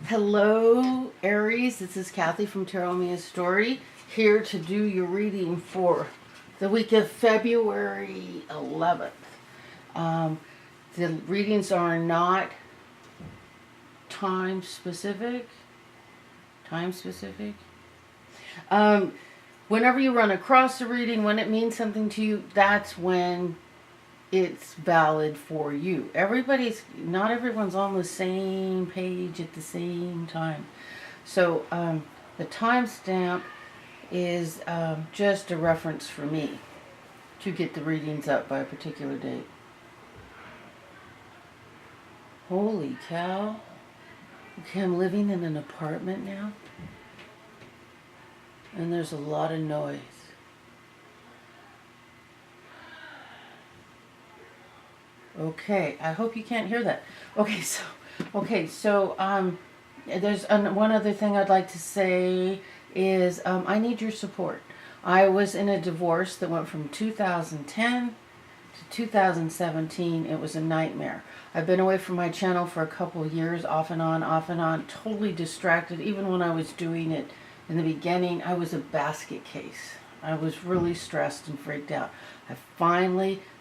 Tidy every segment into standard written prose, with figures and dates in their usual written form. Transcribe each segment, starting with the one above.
Hello, Aries. This is Kathy from Tarot Mia Story, here to do your reading for the week of February 11th. The readings are not time specific. Whenever you run across a reading, when it means something to you, that's when it's valid for you. Not everyone's on the same page at the same time. So the timestamp is just a reference for me to get the readings up by a particular date. Holy cow. Okay, I'm living in an apartment now, and there's a lot of noise. Okay, I hope you can't hear that. There's one other thing I'd like to say is I need your support. I was in a divorce that went from 2010 to 2017. It was a nightmare. I've been away from my channel for a couple of years, off and on, totally distracted. Even when I was doing it in the beginning, I was a basket case. I was really stressed and freaked out.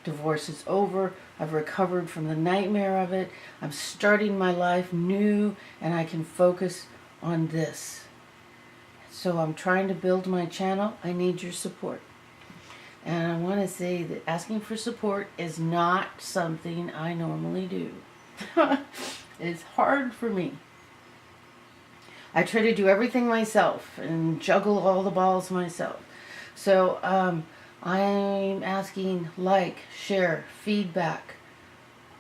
Divorce is over. I've recovered from the nightmare of it. I'm starting my life new, and I can focus on this. So I'm trying to build my channel. I need your support. And I want to say that asking for support is not something I normally do. It's hard for me. I try to do everything myself and juggle all the balls myself. So I'm asking share, feedback.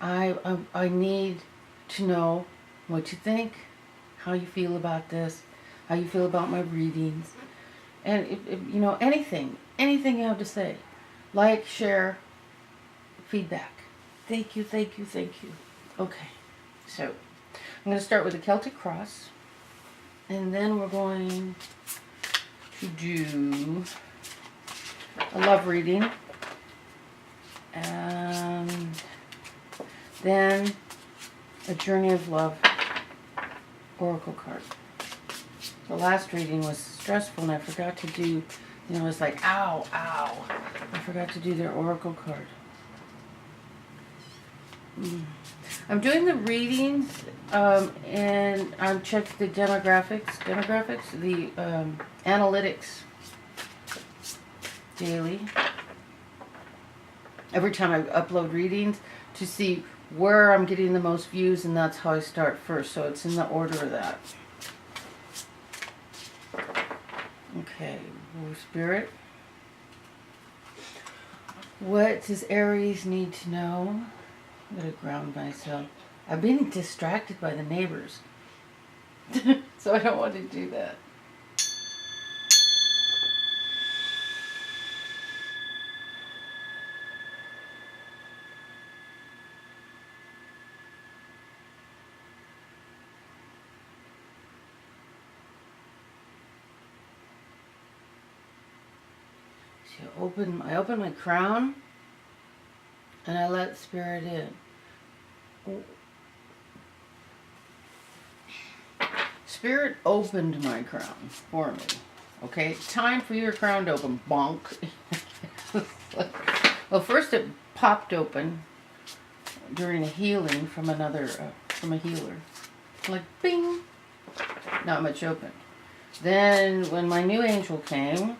I need to know what you think, how you feel about this, how you feel about my readings, and anything you have to say. Share, feedback. Thank you. Okay, so I'm going to start with the Celtic Cross, and then we're going to do a love reading, and then a Journey of Love oracle card. The last reading was stressful, and I forgot to do, it was like, ow. I forgot to do their oracle card. I'm doing the readings, and I'm checking the demographics, the analytics daily. Every time I upload readings to see where I'm getting the most views, and that's how I start first. So it's in the order of that. Okay, Spirit. What does Aries need to know? I'm going to ground myself. I'm being distracted by the neighbors. So I don't want to do that. I open my crown, and I let Spirit in. Spirit opened my crown for me. Okay, time for your crown to open. Bonk. Well, first it popped open during a healing from a healer. Like bing, not much open. Then when my new angel came,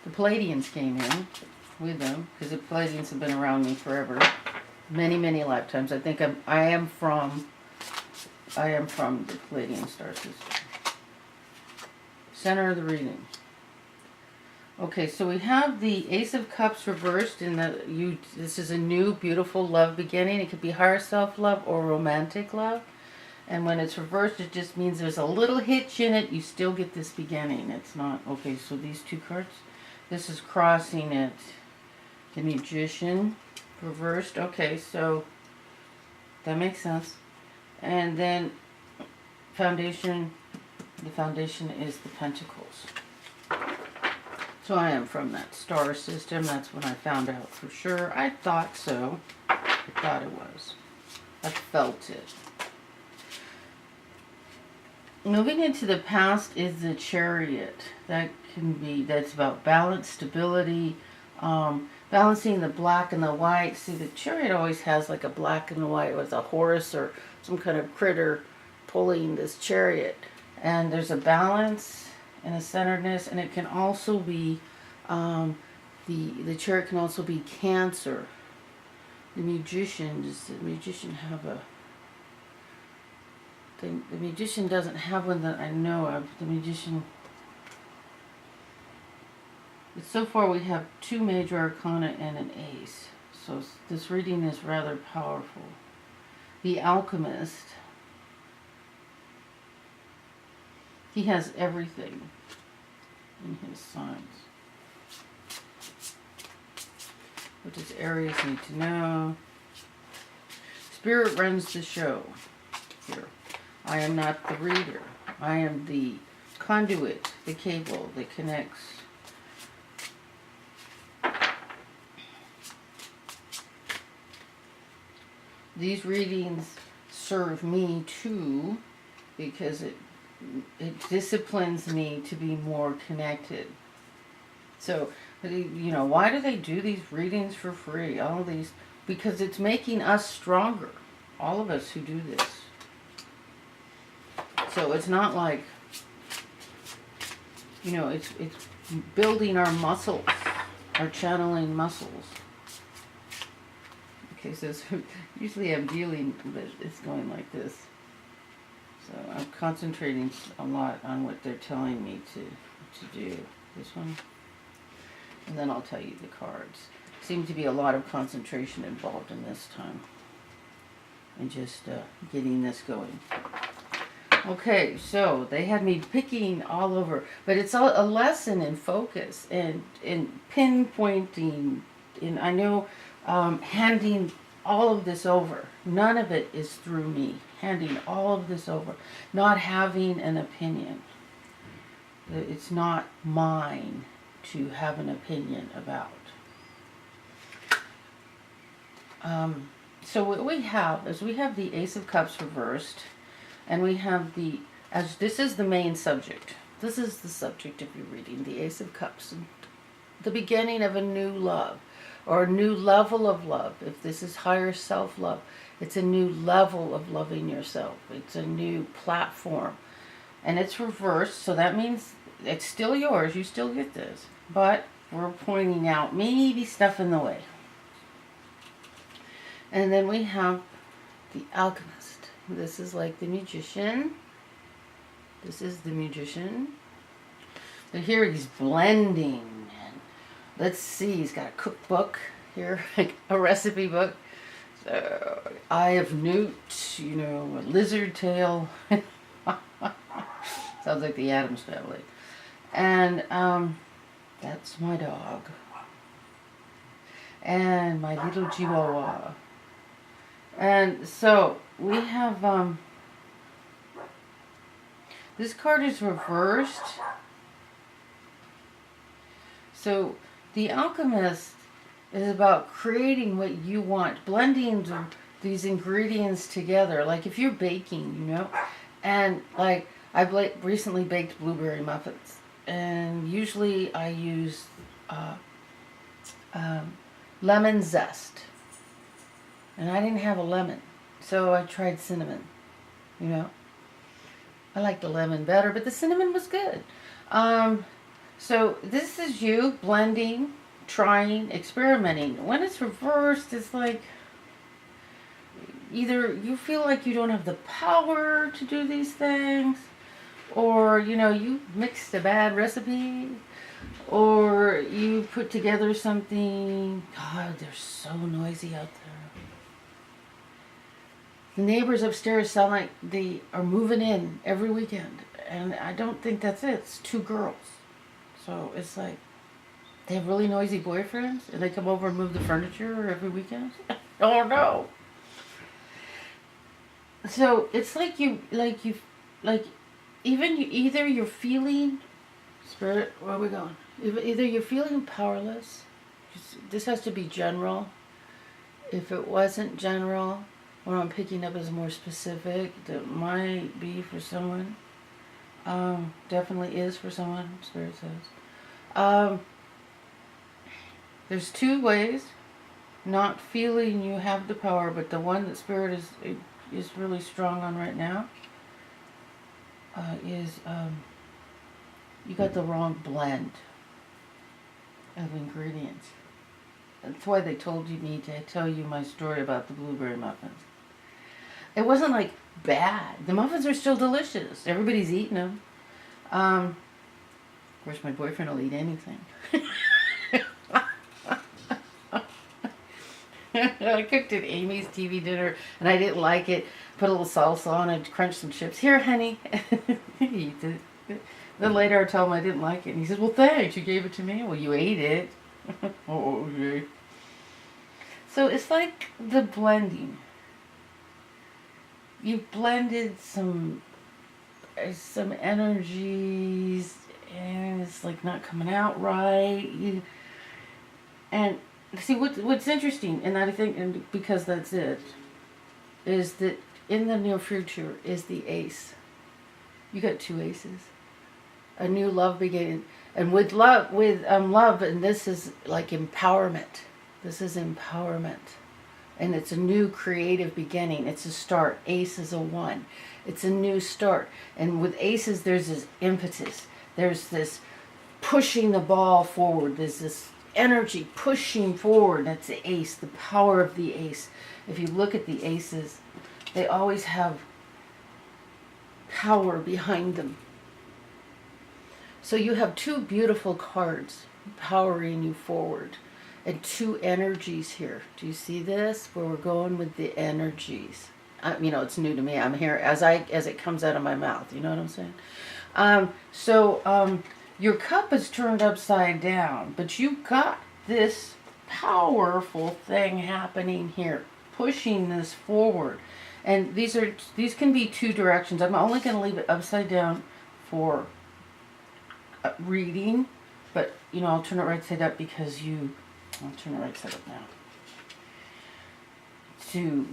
the Palladians came in with them, because the Palladians have been around me forever, many lifetimes. I think I am from the Palladian star system. Center of the reading. Okay, so we have the Ace of Cups reversed this is a new beautiful love beginning. It could be higher self-love or romantic love. And when it's reversed, it just means there's a little hitch in it. You still get this beginning. It's not okay. So these two cards. This is crossing it. The Magician reversed. Okay, so that makes sense. And then Foundation. The Foundation is the Pentacles. So I am from that star system. That's when I found out for sure. I thought so. I thought it was. I felt it. Moving into the past is the Chariot. That's about balance, stability, balancing the black and the white. See, the Chariot always has like a black and a white with a horse or some kind of critter pulling this chariot. And there's a balance and a centeredness, and it can also be, the Chariot can also be Cancer. The Magician, does the Magician have a... The Magician doesn't have one that I know of. The Magician... But so far we have 2 major arcana and an ace. So this reading is rather powerful. The Alchemist. He has everything in his signs. What does Aries need to know? Spirit runs the show here. I am not the reader. I am the conduit, the cable that connects. These readings serve me too, because it disciplines me to be more connected. So, you know, why do they do these readings for free? All these, because it's making us stronger. All of us who do this. So it's not like, you know, it's building our muscles, our channeling muscles. Okay, so usually I'm dealing, but it's going like this. So I'm concentrating a lot on what they're telling me to do. This one. And then I'll tell you the cards. Seems to be a lot of concentration involved in this time. And just getting this going. Okay, so they had me picking all over. But it's a lesson in focus and in pinpointing. And I know handing all of this over. None of it is through me. Handing all of this over. Not having an opinion. It's not mine to have an opinion about. So what we have is we have the Ace of Cups reversed, and we have as this is the main subject. This is the subject of your reading, the Ace of Cups, the beginning of a new love, or a new level of love. If this is higher self-love, it's a new level of loving yourself. It's a new platform, and it's reversed, so that means it's still yours. You still get this, but we're pointing out maybe stuff in the way. And then we have the Alchemist. This is like the Magician. This is the Magician. So here he's blending. And let's see, he's got a cookbook here, like a recipe book. So, Eye of Newt, you know, a lizard tail. Sounds like the Addams Family. And that's my dog. And my little Chihuahua. And so we have this card is reversed. So the Alchemist is about creating what you want, blending these ingredients together. Like if you're baking, you know, and like I recently baked blueberry muffins, and usually I use lemon zest. And I didn't have a lemon, so I tried cinnamon, you know. I like the lemon better, but the cinnamon was good. So this is you blending, trying, experimenting. When it's reversed, it's like either you feel like you don't have the power to do these things, or, you know, you mixed a bad recipe, or you put together something. God, they're so noisy out there. The neighbors upstairs sound like they are moving in every weekend. And I don't think that's it. It's 2 girls. So it's like, they have really noisy boyfriends and they come over and move the furniture every weekend. Oh no. So it's like either you're feeling, Spirit, where are we going? Either you're feeling powerless. This has to be general. If it wasn't general, what I'm picking up is more specific. That might be for someone. Definitely is for someone, Spirit says. Um, there's two ways. Not feeling you have the power, but the one that Spirit is really strong on right now is you got the wrong blend of ingredients. That's why they told me to tell you my story about the blueberry muffins. It wasn't like bad. The muffins are still delicious. Everybody's eating them. Of course, my boyfriend will eat anything. I cooked at Amy's TV dinner and I didn't like it. Put a little salsa on it, crunched some chips. Here, honey. He eats it. Then later I told him I didn't like it. And he says, well, thanks. You gave it to me. Well, you ate it. Oh, okay. So it's like the blending. You've blended some energies and it's like not coming out right. And see what's interesting, and I think, and because that's it, is that in the near future is the ace. You got two aces. A new love beginning, and with love, and this is like empowerment. This is empowerment, and it's a new creative beginning. It's a start. Ace is a 1. It's a new start, and with aces, there's this impetus. There's this pushing the ball forward. There's this energy pushing forward. That's the ace, the power of the ace. If you look at the aces, they always have power behind them. So you have two beautiful cards powering you forward and two energies here. Do you see this? Where we're going with the energies. It's new to me. I'm here as it comes out of my mouth. You know what I'm saying? Your cup is turned upside down, but you got this powerful thing happening here, pushing this forward. And these can be two directions. I'm only going to leave it upside down for reading, but I'll turn it right side up because I'll turn it right side up now.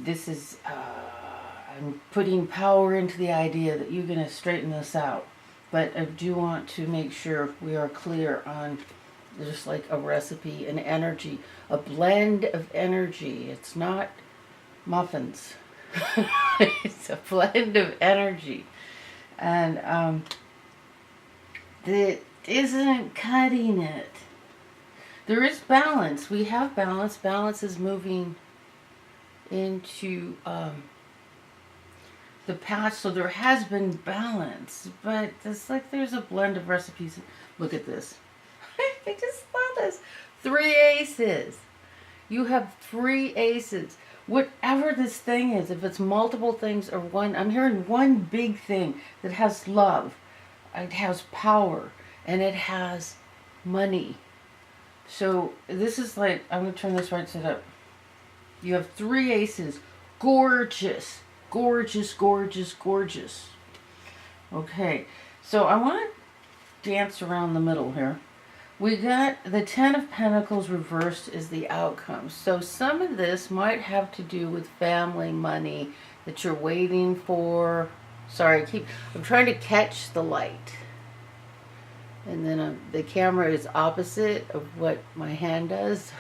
This is I'm putting power into the idea that you're going to straighten this out. But I do want to make sure we are clear on just like a recipe, an energy, a blend of energy. It's not muffins. It's a blend of energy. And that isn't cutting it. There is balance. We have balance. Balance is moving into the past, so there has been balance, but it's like there's a blend of recipes. Look at this. I just saw this. 3 aces. You have 3 aces. Whatever this thing is, if it's multiple things or one, I'm hearing one big thing that has love, it has power, and it has money. So this is like, I'm going to turn this right side up. You have 3 aces. Gorgeous. Gorgeous, gorgeous, gorgeous. Okay, so I want to dance around the middle here. We got the 10 of Pentacles reversed is the outcome. So some of this might have to do with family money that you're waiting for. Sorry, I'm trying to catch the light. And then the camera is opposite of what my hand does.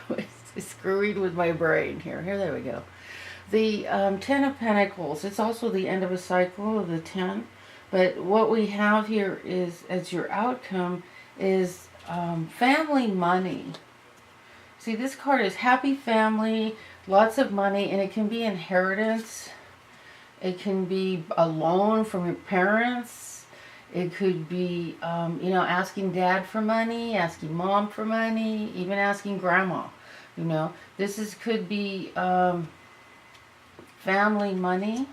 It's screwing with my brain here. There we go. The 10 of Pentacles, it's also the end of a cycle of the 10. But what we have here is, as your outcome, is family money. See, this card is happy family, lots of money, and it can be inheritance. It can be a loan from your parents. It could be, asking dad for money, asking mom for money, even asking grandma. Could be family money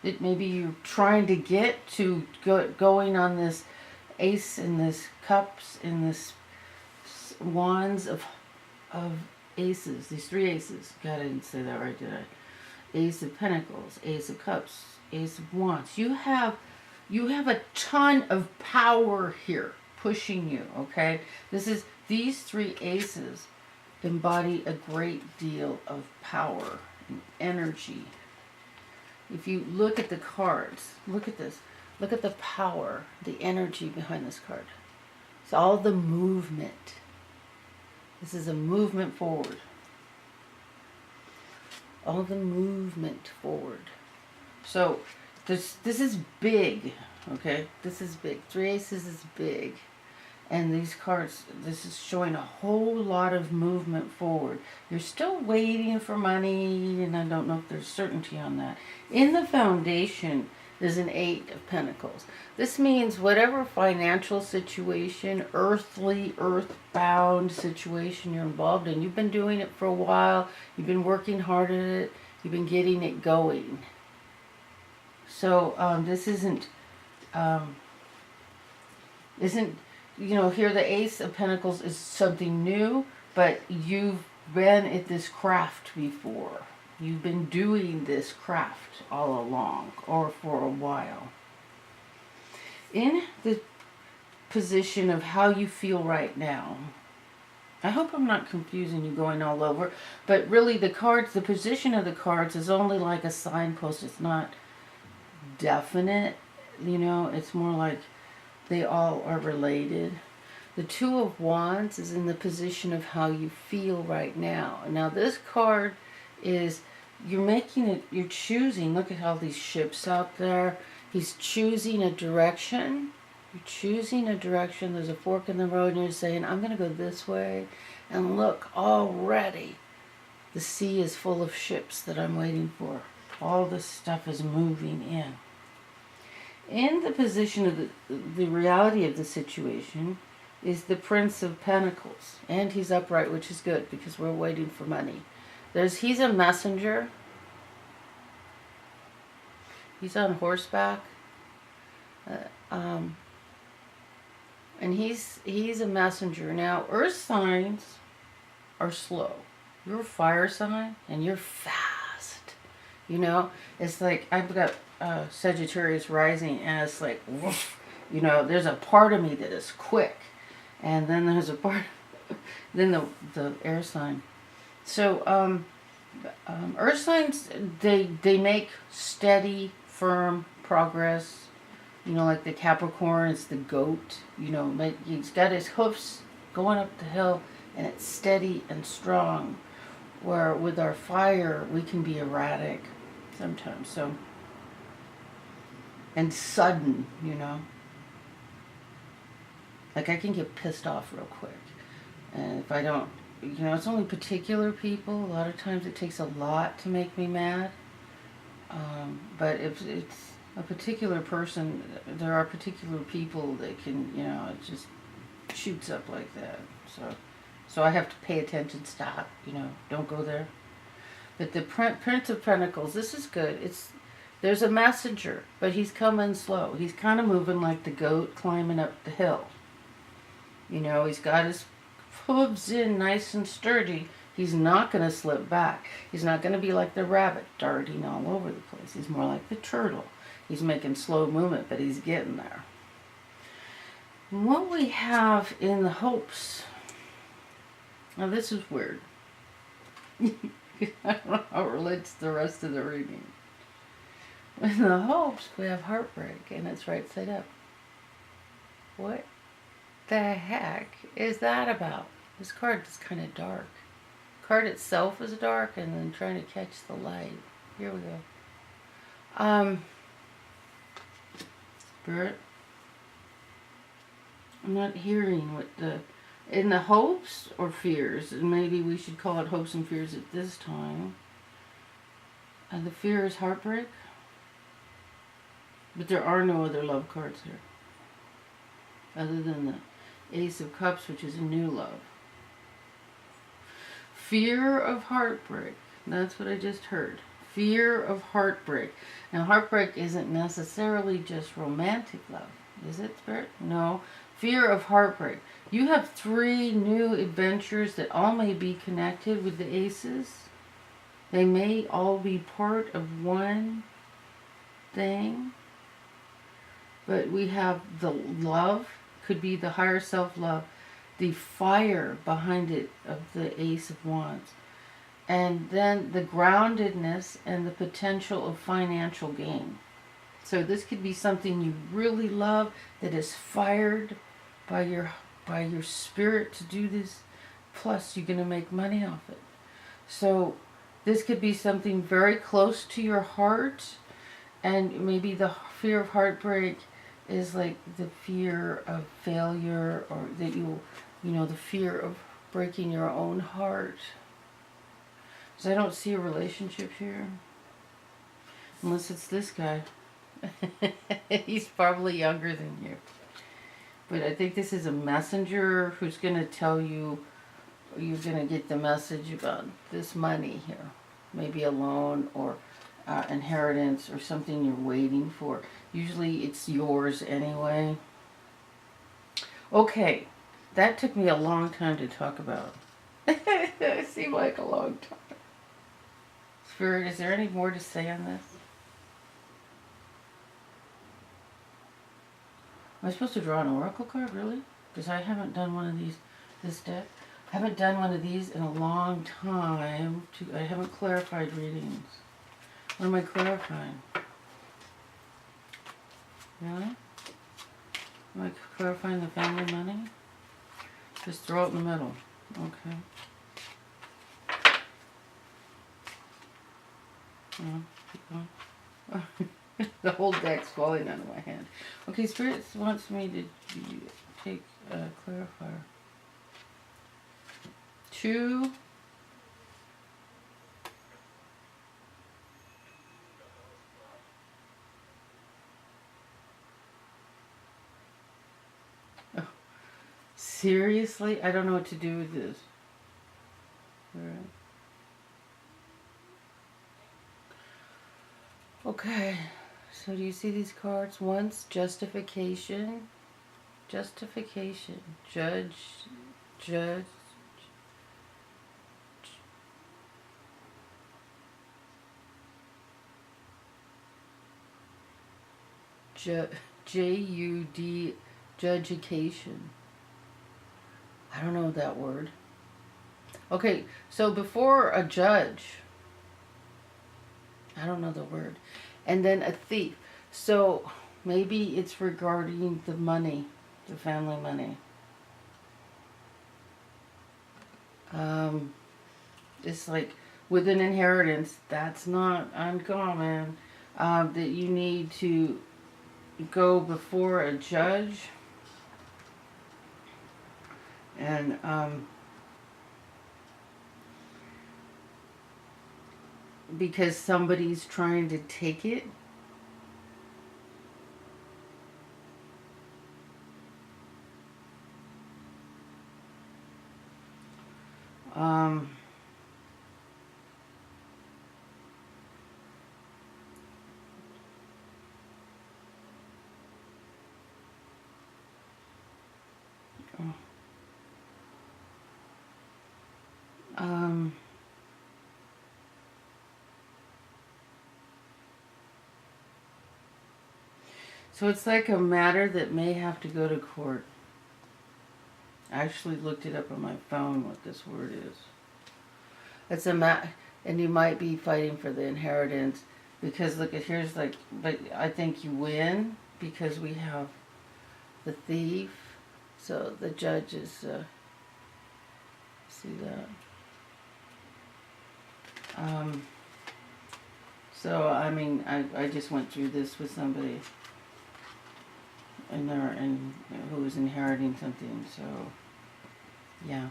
that maybe you're trying to get to going on this ace and this cups and this wands of aces, these 3 aces. God, I didn't say that right, did I? Ace of Pentacles, Ace of Cups, Ace of Wands. You have a ton of power here pushing you, okay? These 3 aces embody a great deal of power and energy. If you look at the cards, look at this. Look at the power, the energy behind this card. It's all the movement. This is a movement forward. All the movement forward. So this is big, okay? This is big. Three aces is big. And these cards, this is showing a whole lot of movement forward. You're still waiting for money, and I don't know if there's certainty on that. In the foundation is an 8 of Pentacles. This means whatever financial situation, earthly, earthbound situation you're involved in, you've been doing it for a while, you've been working hard at it, you've been getting it going. So this isn't, you know, here the Ace of Pentacles is something new, but you've been at this craft before. You've been doing this craft all along, or for a while. In the position of how you feel right now, I hope I'm not confusing you going all over, but really the cards, the position of the cards is only like a signpost. It's not definite, you know, it's more like they all are related. The Two of Wands is in the position of how you feel right now. Now this card is, you're making it, you're choosing, look at all these ships out there. He's choosing a direction. You're choosing a direction. There's a fork in the road and you're saying, I'm going to go this way. And look, already the sea is full of ships that I'm waiting for. All this stuff is moving in. In the position of the reality of the situation is the Prince of Pentacles. And he's upright, which is good because we're waiting for money. He's a messenger. He's on horseback. And he's a messenger. Now, earth signs are slow. You're a fire sign and you're fast. You know, it's like I've got Sagittarius rising, and it's like, woof, you know, there's a part of me that is quick, and then there's a part, then the air sign. So earth signs, they make steady, firm progress. You know, like the Capricorn, it's the goat. You know, he's got his hoofs going up the hill, and it's steady and strong. Where with our fire, we can be erratic sometimes. So, and sudden, you know. Like I can get pissed off real quick, and if I don't, you know, it's only particular people. A lot of times it takes a lot to make me mad. But if it's a particular person, there are particular people that can, you know, it just shoots up like that. So I have to pay attention, stop, you know, don't go there. But the Prince of Pentacles, this is good. There's a messenger, but he's coming slow. He's kind of moving like the goat climbing up the hill. You know, he's got his hooves in nice and sturdy. He's not going to slip back. He's not going to be like the rabbit darting all over the place. He's more like the turtle. He's making slow movement, but he's getting there. And what we have in the hopes, now this is weird. I don't know how it relates to the rest of the reading. In the hopes, we have heartbreak, and it's right side up. What the heck is that about? This card is kind of dark. The card itself is dark, and then trying to catch the light. Here we go. Spirit, I'm not hearing what in the hopes or fears, and maybe we should call it hopes and fears at this time. The fear is heartbreak, but there are no other love cards here, other than the Ace of Cups, which is a new love. Fear of heartbreak, that's what I just heard. Fear of heartbreak. Now, heartbreak isn't necessarily just romantic love, is it, Spirit? No. Fear of heartbreak. You have 3 new adventures that all may be connected with the aces. They may all be part of one thing. But we have the love, could be the higher self-love, the fire behind it of the Ace of Wands. And then the groundedness and the potential of financial gain. So this could be something you really love that is fired by your spirit to do this. Plus, you're going to make money off it. So this could be something very close to your heart, and maybe the fear of heartbreak is like the fear of failure, or that the fear of breaking your own heart. Because I don't see a relationship here. Unless it's this guy. He's probably younger than you. But I think this is a messenger who's going to tell you you're going to get the message about this money here. Maybe a loan or inheritance or something you're waiting for. Usually it's yours anyway. Okay, that took me a long time to talk about. It seemed like a long time. Spirit, is there any more to say on this? Am I supposed to draw an oracle card, really? Because I haven't done one of these, this deck. I haven't done one of these in a long time. I haven't clarified readings. What am I clarifying? Really? Am I clarifying the family money? Just throw it in the middle. Okay. Keep going. The whole deck's falling out of my hand. Okay, Spirit wants me to take a clarifier. 2. Oh, seriously? I don't know what to do with this. All right. Okay. So do you see these cards? Once, justification, judge, J-U-D, judgication. I don't know that word. Okay, so before a judge, I don't know the word. And then a thief. So maybe it's regarding the money, the family money. It's like with an inheritance, that's not uncommon. That you need to go before a judge. And because somebody's trying to take it. So it's like a matter that may have to go to court. I actually looked it up on my phone what this word is. It's and you might be fighting for the inheritance because look at here's like, but I think you win because we have the thief. So the judge is, see that? So I mean, I just went through this with somebody. And who was inheriting something, so yeah.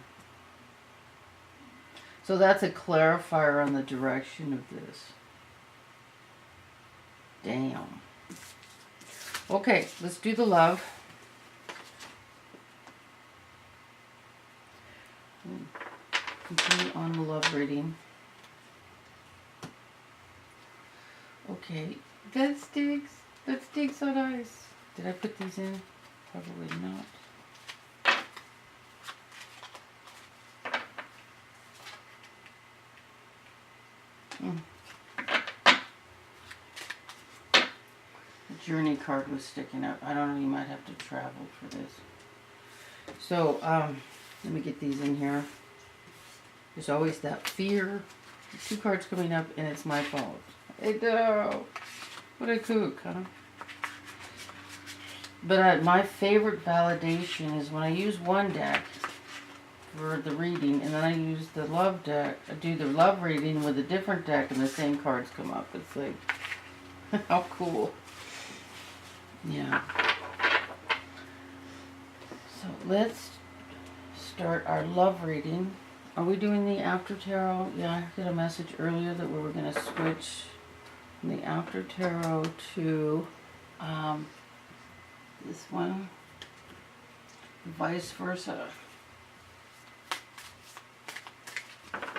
So that's a clarifier on the direction of this. Damn. Okay, let's do the love. Continue on the love reading. Okay, that sticks. That sticks on ice. Did I put these in? Probably not. The journey card was sticking out. I don't know, you might have to travel for this. So, let me get these in here. There's always that fear. 2 cards coming up and it's my fault. Hey, no. What a kook, huh? But my favorite validation is when I use one deck for the reading, and then I use the love deck. I do the love reading with a different deck, and the same cards come up. It's like, how cool. Yeah. So let's start our love reading. Are we doing the after tarot? Yeah, I got a message earlier that we were going to switch from the after tarot to this one, vice versa.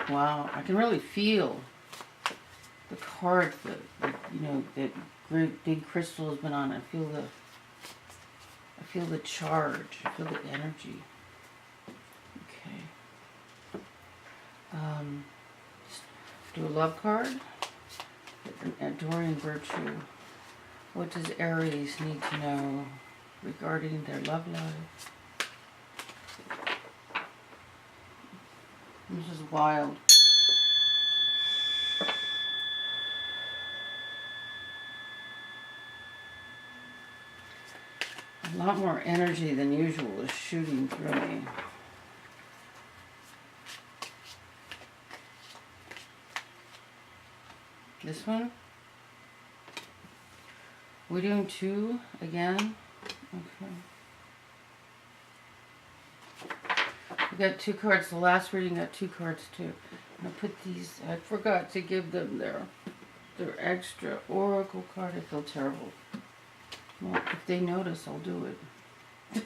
Wow, I can really feel the card that you know, that great big crystal has been on. I feel the charge. I feel the energy. Okay. Do a love card. An enduring virtue. What does Aries need to know regarding their love life? This is wild. A lot more energy than usual is shooting through me. This one? We're doing two again? Okay. We got two cards. The last reading got two cards too. I'm going to put these, I forgot to give them their extra oracle card. I feel terrible. Well, if they notice, I'll do it.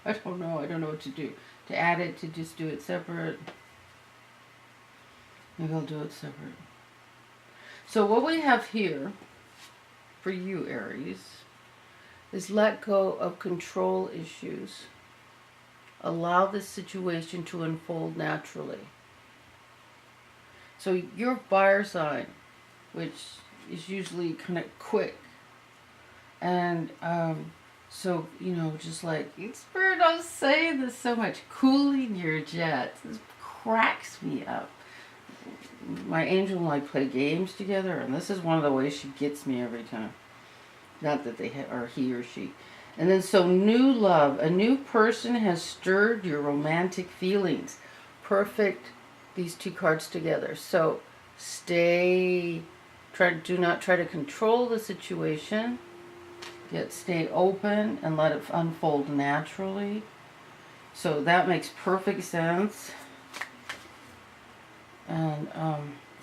I don't know. I don't know what to do. To add it, to just do it separate. Maybe I'll do it separate. So what we have here for you, Aries, is let go of control issues. Allow this situation to unfold naturally. So your fire sign, which is usually kind of quick, and so, you know, just like, Spirit, don't say this so much, cooling your jets. This cracks me up. My angel and I play games together, and this is one of the ways she gets me every time. Not that they are he or she. And then, so new love. A new person has stirred your romantic feelings. Perfect, these two cards together. So do not try to control the situation. Yet stay open and let it unfold naturally. So that makes perfect sense. And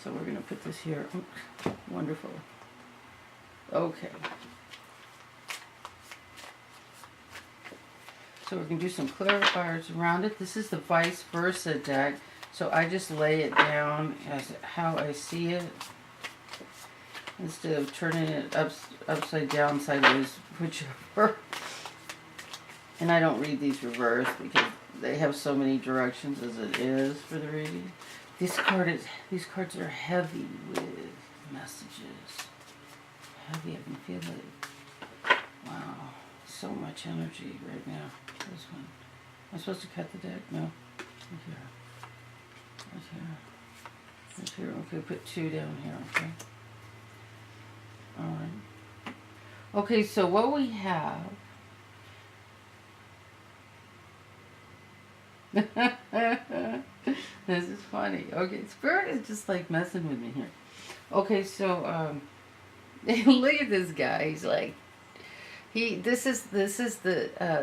so we're going to put this here. Oops, wonderful. Okay. So we're going to do some clarifiers around it. This is the vice versa deck. So I just lay it down as how I see it, instead of turning it upside down, sideways, whichever. And I don't read these reversed because they have so many directions as it is for the reading. These cards are heavy with messages. Heavy, I can feel it. Wow, so much energy right now. This one. Am I supposed to cut the deck? No. Right here. Right here. Right here. Okay, put two down here, okay? Alright. Okay, so what we have... This is funny. Okay, Spirit is just like messing with me here. Okay, so look at this guy. He's like, this is the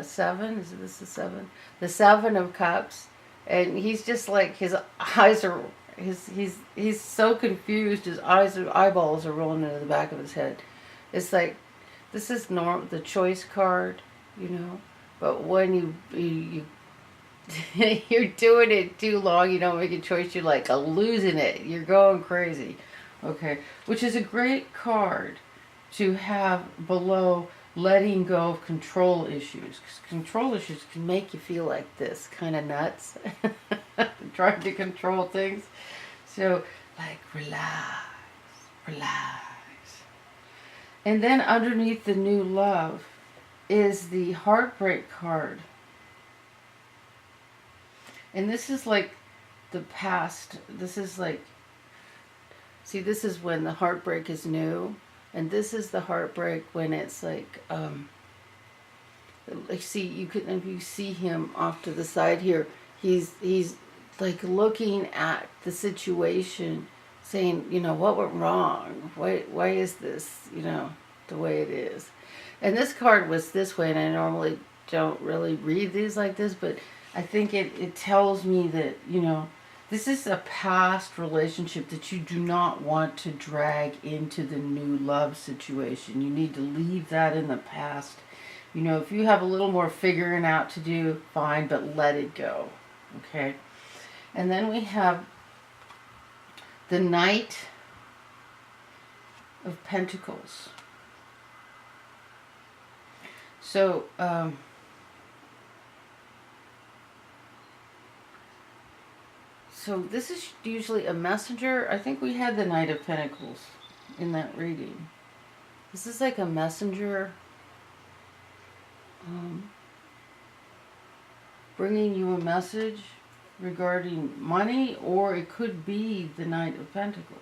seven. Is this the seven? The Seven of Cups, and he's just like, his eyes are he's so confused. His eyeballs are rolling into the back of his head. It's like, this is the choice card, you know. But when you you're doing it too long, you don't make a choice, you're like losing it. You're going crazy. Okay. Which is a great card to have below letting go of control issues. Because control issues can make you feel like this, kind of nuts. Trying to control things. So, like, relax. Relax. And then underneath the new love is the heartbreak card. And this is like the past. This is like, see, this is when the heartbreak is new. And this is the heartbreak when it's like, Like, see, if you see him off to the side here, he's like looking at the situation, saying, what went wrong? Why is this, the way it is? And this card was this way, and I normally don't really read these like this, but I think it tells me that, this is a past relationship that you do not want to drag into the new love situation. You need to leave that in the past. If you have a little more figuring out to do, fine, but let it go. Okay? And then we have the Knight of Pentacles. So, this is usually a messenger. I think we had the Knight of Pentacles in that reading. This is like a messenger bringing you a message regarding money, or it could be the Knight of Pentacles.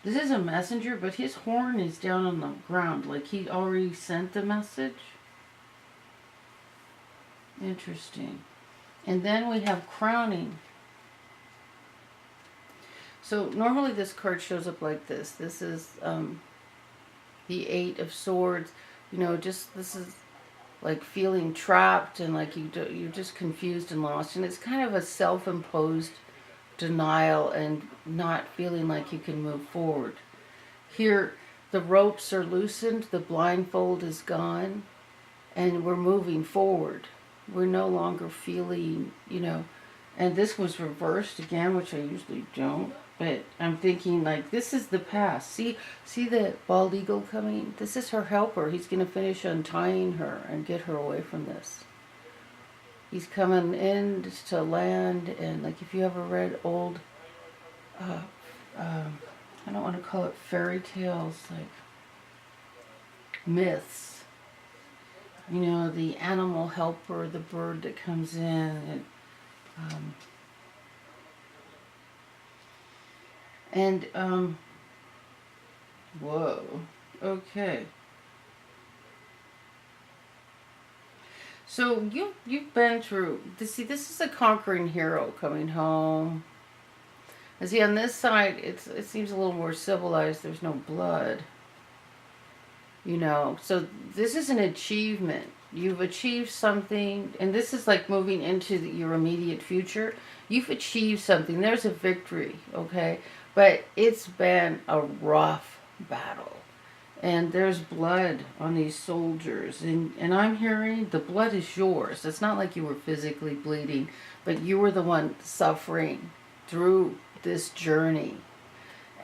This is a messenger, but his horn is down on the ground, like he already sent the message. Interesting. And then we have crowning. So normally this card shows up like this. This is the Eight of Swords. This is like feeling trapped and like you're just confused and lost. And it's kind of a self-imposed denial and not feeling like you can move forward. Here, the ropes are loosened, the blindfold is gone, and we're moving forward. We're no longer feeling, and this was reversed again, which I usually don't, but I'm thinking like this is the past. See the bald eagle coming? This is her helper. He's going to finish untying her and get her away from this. He's coming in to land, and like if you ever read old, I don't want to call it fairy tales, like myths. The animal helper, the bird that comes in, whoa, okay. So you've been through. This is a conquering hero coming home. And see, on this side, it seems a little more civilized. There's no blood. So this is an achievement. You've achieved something, and this is like moving into your immediate future. You've achieved something. There's a victory, okay? But it's been a rough battle. And there's blood on these soldiers. And I'm hearing the blood is yours. It's not like you were physically bleeding, but you were the one suffering through this journey.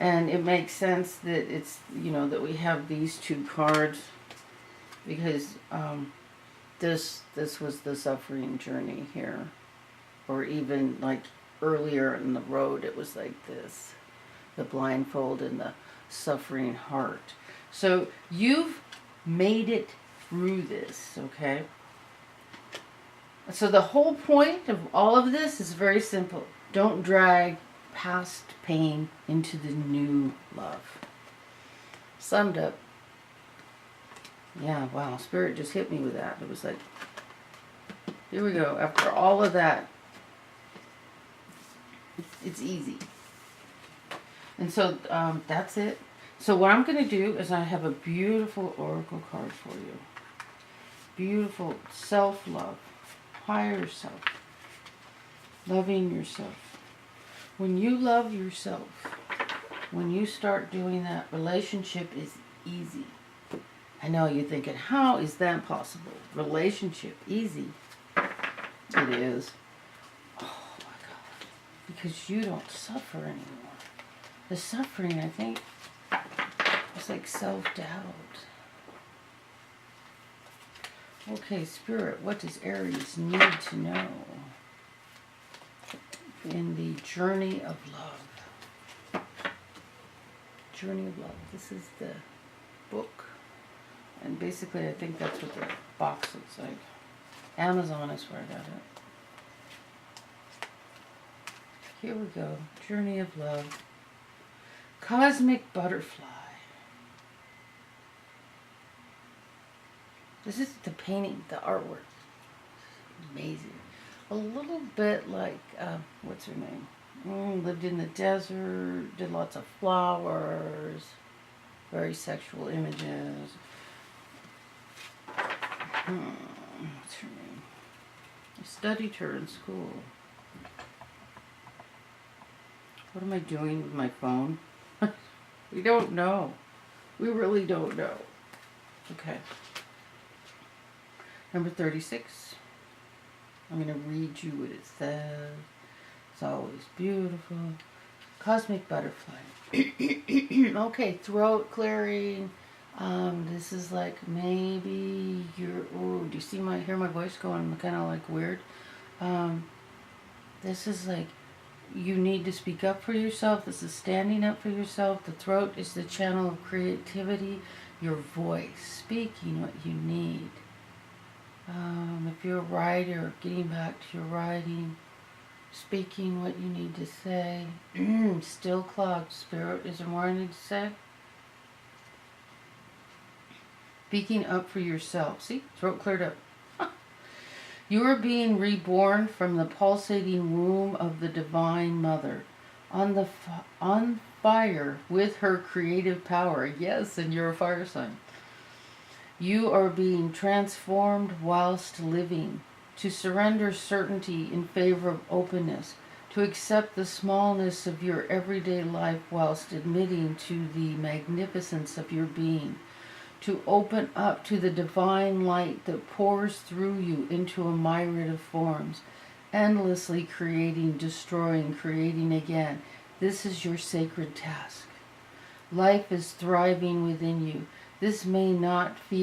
And it makes sense that it's, that we have these two cards because this was the suffering journey here. Or even like earlier in the road, it was like this. The blindfold and the suffering heart. So you've made it through this, okay? So the whole point of all of this is very simple. Don't drag past pain into the new love. Summed up. Yeah, wow, Spirit just hit me with that. It was like, here we go. After all of that, it's easy. And so that's it. So what I'm going to do is I have a beautiful oracle card for you. Beautiful self-love, higher self, loving yourself. When you love yourself, when you start doing that, relationship is easy. I know you're thinking, how is that possible? Relationship, easy. It is. Oh my God. Because you don't suffer anymore. The suffering, I think, is like self-doubt. Okay, Spirit, what does Aries need to know in the journey of love? Journey of love. This is the book. And basically, I think that's what the box looks like. Amazon is where I got it. Here we go. Journey of love. Cosmic butterfly. This is the painting, the artwork. Amazing. A little bit like, what's her name? Lived in the desert, did lots of flowers, very sexual images. What's her name? I studied her in school. What am I doing with my phone? We don't know. We really don't know. Okay. Number 36. I'm going to read you what it says. It's always beautiful. Cosmic butterfly. Okay, throat clearing. This is like maybe you're. Oh, do you hear my voice going kind of like weird? This is like you need to speak up for yourself. This is standing up for yourself. The throat is the channel of creativity. Your voice, speaking what you need. If you're a writer, getting back to your writing, speaking what you need to say. Still clogged. Spirit, is there more I need to say? Speaking up for yourself. See? Throat cleared up. You are being reborn from the pulsating womb of the Divine Mother. On fire with her creative power. Yes, and you're a fire sign. You are being transformed whilst living, to surrender certainty in favor of openness, to accept the smallness of your everyday life whilst admitting to the magnificence of your being, to open up to the divine light that pours through you into a myriad of forms, endlessly creating, destroying, creating again. This is your sacred task. Life is thriving within you. This may not feel